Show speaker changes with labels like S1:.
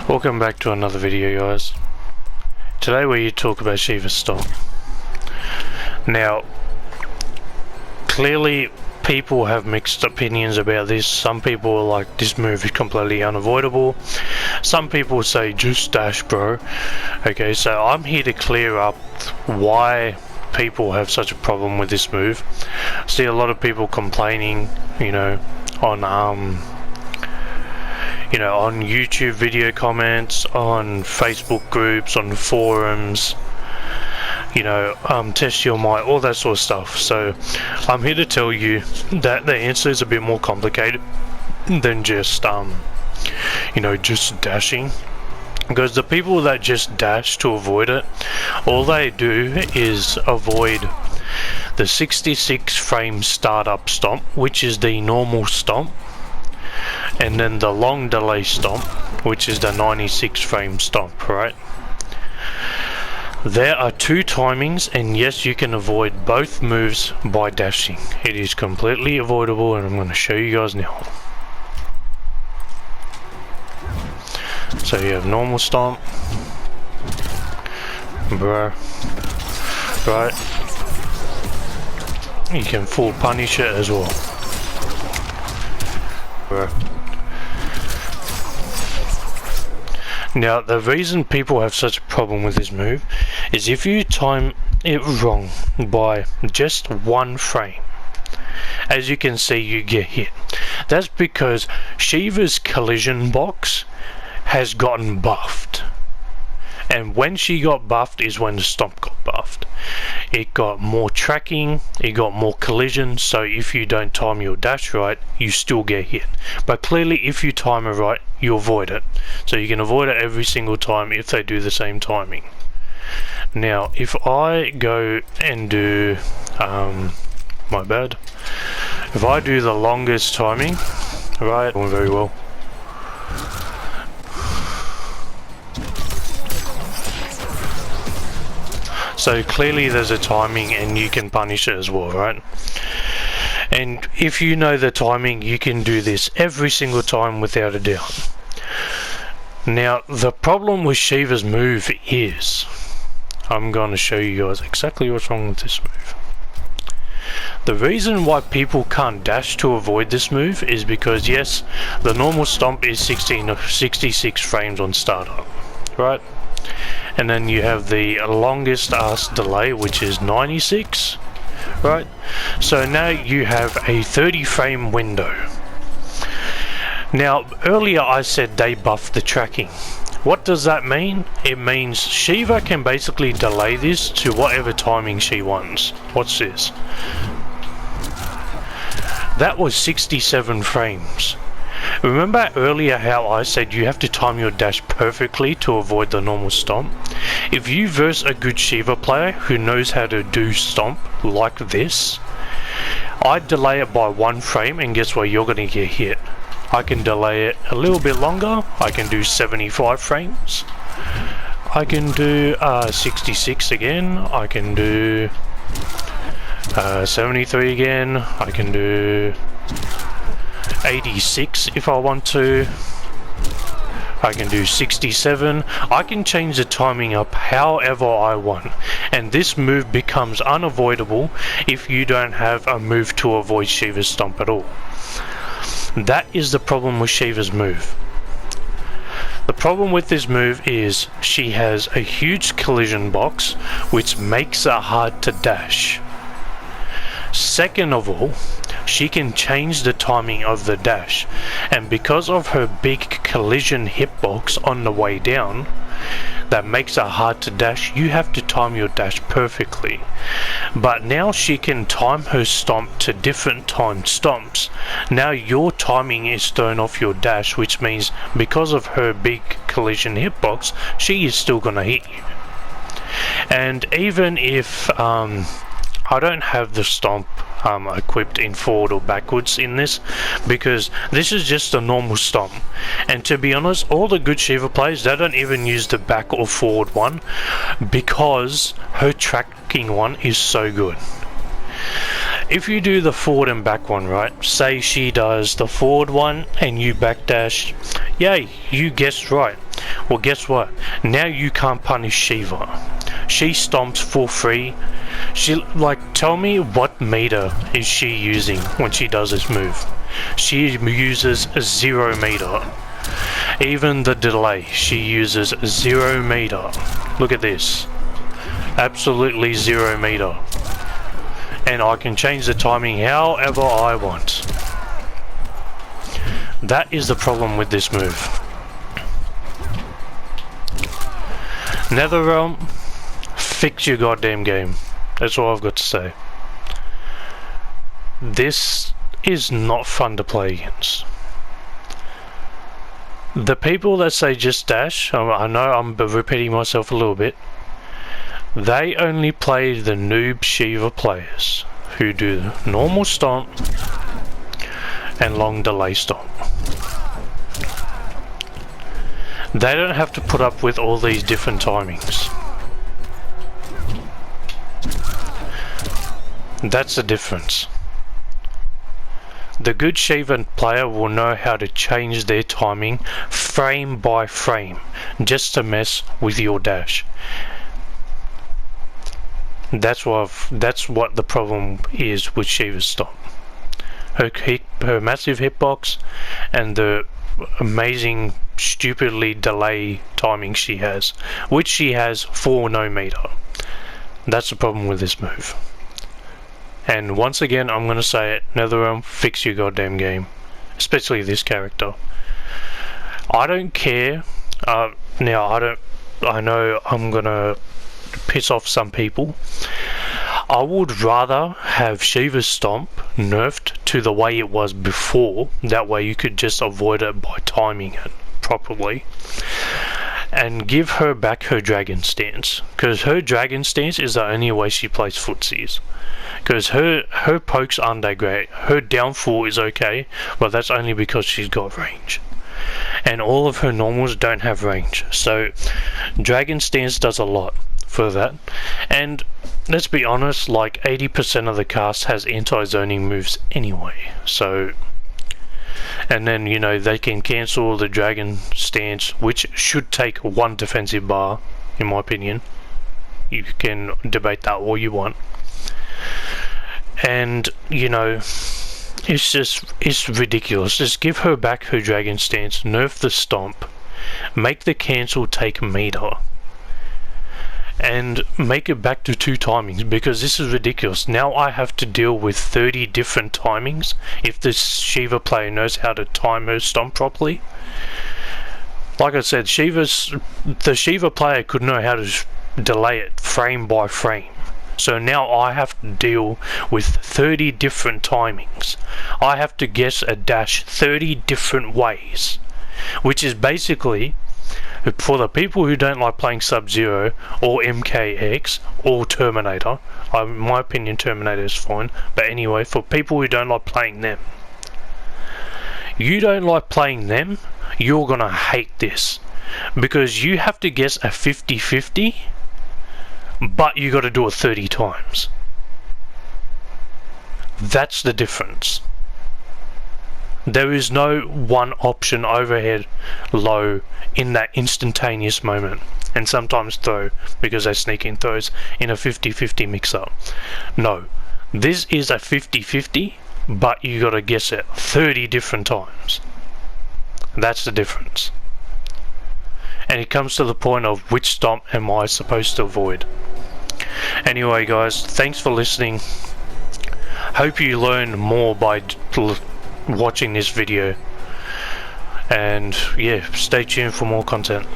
S1: Welcome back to another video, guys. Today we talk about Sheeva's Stomp. Now, clearly people have mixed opinions about this. Some people are like, this move is completely unavoidable. Some people say, just dash, bro. Okay, so I'm here to clear up why people have such a problem with this move. I see a lot of people complaining, on YouTube video comments, on Facebook groups, on forums, test your might, all that sort of stuff. So I'm here to tell you that the answer is a bit more complicated than just just dashing. Because the people that just dash to avoid it, all they do is avoid the 66 frame startup stomp, which is the normal stomp, and then the long delay stomp, which is the 96 frame stomp, right? There are two timings, and yes, you can avoid both moves by dashing. It is completely avoidable, and I'm going to show you guys now. So you have normal stomp, bro, right? You can full punish it as well, bro. Now, the reason people have such a problem with this move is if you time it wrong by just one frame, as you can see, you get hit. That's because Sheeva's collision box has gotten buffed. And when she got buffed is when the stomp got buffed. It got more tracking, it got more collision, so if you don't time your dash right, you still get hit. But clearly if you time it right, you avoid it. So you can avoid it every single time if they do the same timing. Now, if I go and do, my bad, if I do the longest timing, right, doing very well. So clearly there's a timing and you can punish it as well, right? And if you know the timing, you can do this every single time without a doubt. Now, the problem with Sheeva's move is, I'm going to show you guys exactly what's wrong with this move. The reason why people can't dash to avoid this move is because, yes, the normal stomp is 66 frames on startup, right? And then you have the longest ass delay, which is 96, right? So now you have a 30 frame window. Now, earlier I said they buffed the tracking. What does that mean? It means Sheeva can basically delay this to whatever timing she wants. Watch this. That was 67 frames. Remember earlier how I said you have to time your dash perfectly to avoid the normal stomp? If you verse a good Sheeva player who knows how to do stomp like this, I delay it by one frame and guess what, you're going to get hit. I can delay it a little bit longer. I can do 75 frames. I can do 66 again. I can do 73 again. I can do 86 if I want to. I can do 67. I can change the timing up however I want, and this move becomes unavoidable if you don't have a move to avoid Sheeva's stomp at all. That is the problem with Sheeva's move. The problem with this move is she has a huge collision box which makes it hard to dash. Second of all, she can change the timing of the dash, and because of her big collision hitbox on the way down that makes it hard to dash, you have to time your dash perfectly. But now she can time her stomp to different timed stomps. Now your timing is thrown off your dash, which means because of her big collision hitbox, she is still gonna hit you. And even if I don't have the stomp equipped in forward or backwards in this, because this is just a normal stomp, and to be honest, all the good Sheeva players, they don't even use the back or forward one because her tracking one is so good. If you do the forward and back one, right, say she does the forward one and you backdash, yay, you guessed right. Well, guess what? Now you can't punish Sheeva. She stomps for free. She, like, tell me what meter is she using when she does this move? She uses 0 meter. Even the delay, she uses 0 meter. Look at this. Absolutely 0 meter. And I can change the timing however I want. That is the problem with this move. NetherRealm, fix your goddamn game. That's all I've got to say. This is not fun to play against. The people that say just dash, I know I'm repeating myself a little bit, they only play the noob Sheeva players who do normal stomp and long delay stomp. They don't have to put up with all these different timings. That's the difference. The good Sheeva player will know how to change their timing frame by frame just to mess with your dash. That's what the problem is with Sheeva's stomp. Her massive hitbox and the amazing stupidly delay timing she has, which she has for no meter. That's the problem with this move. And once again, I'm gonna say it, NetherRealm, fix your goddamn game. Especially this character. I don't care, I know I'm gonna piss off some people. I would rather have Sheeva's stomp nerfed to the way it was before, that way you could just avoid it by timing it properly. And give her back her dragon stance, because her dragon stance is the only way she plays footsies. Because her pokes aren't that great. Her downfall is okay, but that's only because she's got range. And all of her normals don't have range. So dragon stance does a lot for that. And let's be honest, like 80% of the cast has anti-zoning moves anyway. So, and then, you know, they can cancel the dragon stance, which should take 1 defensive bar, in my opinion. You can debate that all you want. And, you know, it's ridiculous. Just give her back her dragon stance, nerf the stomp, make the cancel take meter, and make it back to 2 timings, because this is ridiculous. Now I have to deal with 30 different timings if this Sheeva player knows how to time her stomp properly. Like I said, the Sheeva player could know how to delay it frame by frame. So now I have to deal with 30 different timings. I have to guess a dash 30 different ways, which is basically, for the people who don't like playing Sub-Zero or MKX or Terminator, in my opinion Terminator is fine, but anyway, for people who don't like playing them, you don't like playing them, you're gonna hate this, because you have to guess a 50-50, but you got to do it 30 times. That's the difference. There is no one option overhead low in that instantaneous moment, and sometimes throw, because they sneak in throws in a 50-50 mix-up. No, this is a 50-50, but you got to guess it 30 different times. That's the difference. And it comes to the point of which stomp am I supposed to avoid. Anyway guys, thanks for listening. Hope you learn more by watching this video. And yeah, stay tuned for more content.